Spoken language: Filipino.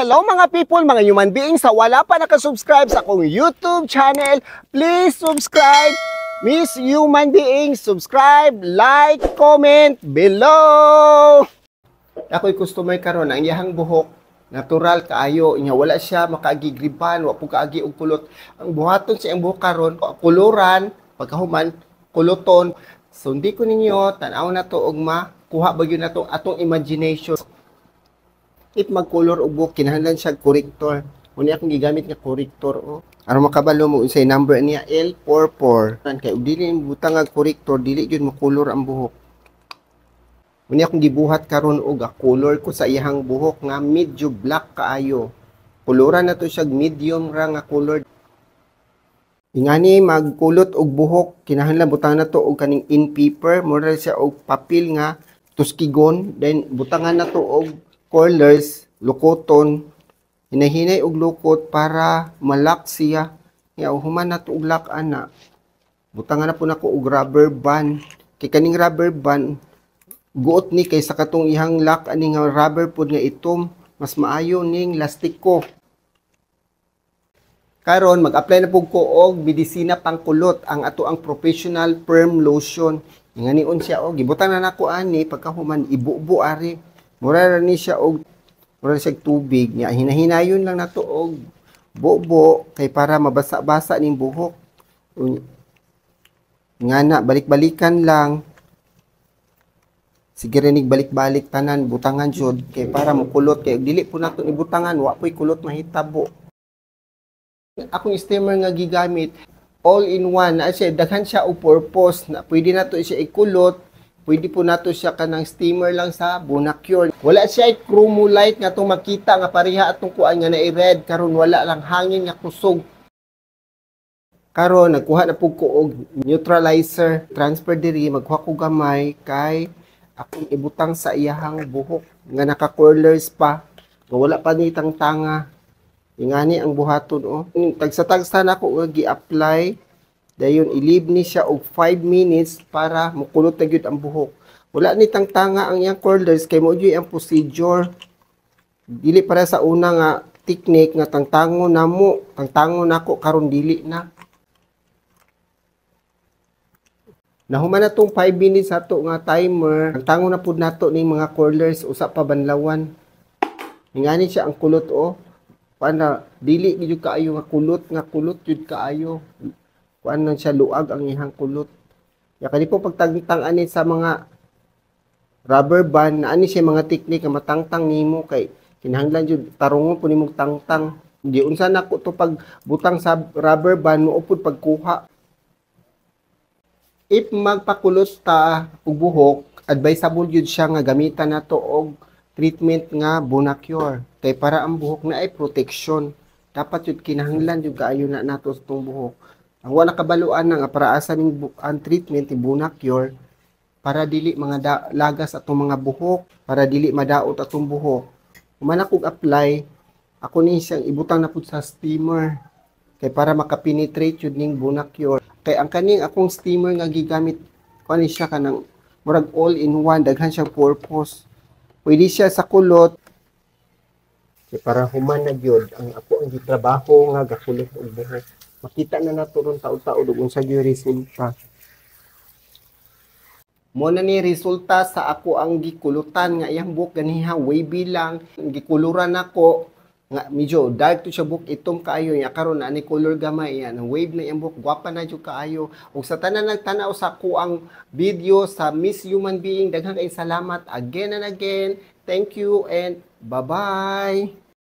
Hello mga people, mga human beings sa wala pa nakasubscribe sa akong YouTube channel. Please subscribe. Miss Human Beings, subscribe, like, comment below. Ako'y customer karon ang iyahang buhok natural kaayo inya wala siya makaagigriban wa po kaagi og kulot. Ang buhaton sa iyang buhok karon kuluran pagkahuman kuluton. So hindi ko ninyo tan-aw na to og makuha bagyo na to atong imagination. If mag-color og buhok kinahanglan siya corrector. Muna akong gigamit nga corrector aron makabalo mo unsay number niya L44. Kay ug dili butang nga corrector dili gyud mo color ang buhok. Muna akong gibuhat karon og color ko sa iyang buhok nga medyo black kaayo. Koloran na to siya medium ra nga color. Ingani magkulot og buhok kinahanglan butang na to og kaning in paper mura siya og papel nga tuskigon then butangan na to og colors lukoton hinahinay og lukot para malak siya ya human na to og lock ana butangan na po nako og rubber band kay kaning rubber band guot ni kay sa katong ihang lock ani nga rubber pod nga itom mas maayo ning lastiko. Karon mag-apply na pug ko og medisina pangkulot ang ato ang professional perm lotion. Inganion siya og gibutang na nako ani pagkahuman ibubo ari. Mura ra ni siya og mura siya tubig nya hinahinayon lang nato og bobo kay para mabasa-basa ning buhok. Ngana balik-balikan lang. Sige rinig balik-balik tanan butangan jud kay para mokulot kay dili po nato ibutangan wa po'y kulot mahitabo. Akong steamer nga gigamit all in one na siya daghan siya og purpose na pwede nato siya ikulot, pwede po nato siya kanang steamer lang sa Bonacure. Wala siya chromo light nga tong makita nga pareha atong kuan nga na red karon wala lang hangin nga kusog. Karon nagkuha na pug ko og neutralizer transfer diri magkuha ko gamay kay akong ibutang sa iyahang buhok nga naka-curlers pa nga wala pa ni tanga. Ingani ang buhaton tagsa-tagsa na ko gi-apply dayon i-leave ni siya og 5 minutes para mukulot na gyud ang buhok. Wala ni tanga ang iyang curlers kay mo gyud ang procedure. Dili para sa una nga technique nga tangtango nako karon dili na. Nahuman na tong 5 minutes ato nga timer. Tangtango na pud nato ning mga curlers usa pa banlawan. Ingani siya ang kulot Pana dili gyud kaayo nga kulot jud kaayo. Kuan nang siya luag ang ihang kulot. Ya kani po pagtangtang ani sa mga rubber band na ani siya mga teknik nga matangtang nimo kay kinahanglan jud tarungon po nimong tangtang. Di unsa nako to pag butang sa rubber band mo upod pagkuha. If magpakulot ta og buhok, advisable jud siya nga gamitan nato og treatment nga Bonacure kay para ang buhok na ay protection. Dapat yun kinahanglan yung kaayo na nato sa itong buhok. Ang wala kabaluan na nga para asa ning ang treatment ni Bonacure para dili mga lagas atong mga buhok, para dili madaot atong buhok. Humana kog apply, ako ni siyang ibutang na pud sa steamer kay para makapenetrate yun ning Bonacure. Kay ang kaning akong steamer nga gigamit kani siya kanang murag all in one, daghan siyang purpose. Pwede siya sa kulot para human na gyud ang ako ang gitrabaho nga gakulot og buhok. Makita na nato ron taud-taud ug unsa gyud resulta. Mo na ni resulta sa ako ang gikulutan nga iyang buhok ganiha wavy lang gikuluran nako nga medyo dark to siya buhok itom kaayo nya karon na ni color gamay yan wave na iyang buhok gwapa na jud kaayo. Ug sa tanan nagtan-aw sa ako ang video sa Miss Human Being daghang kay salamat again and again. Thank you and bye-bye.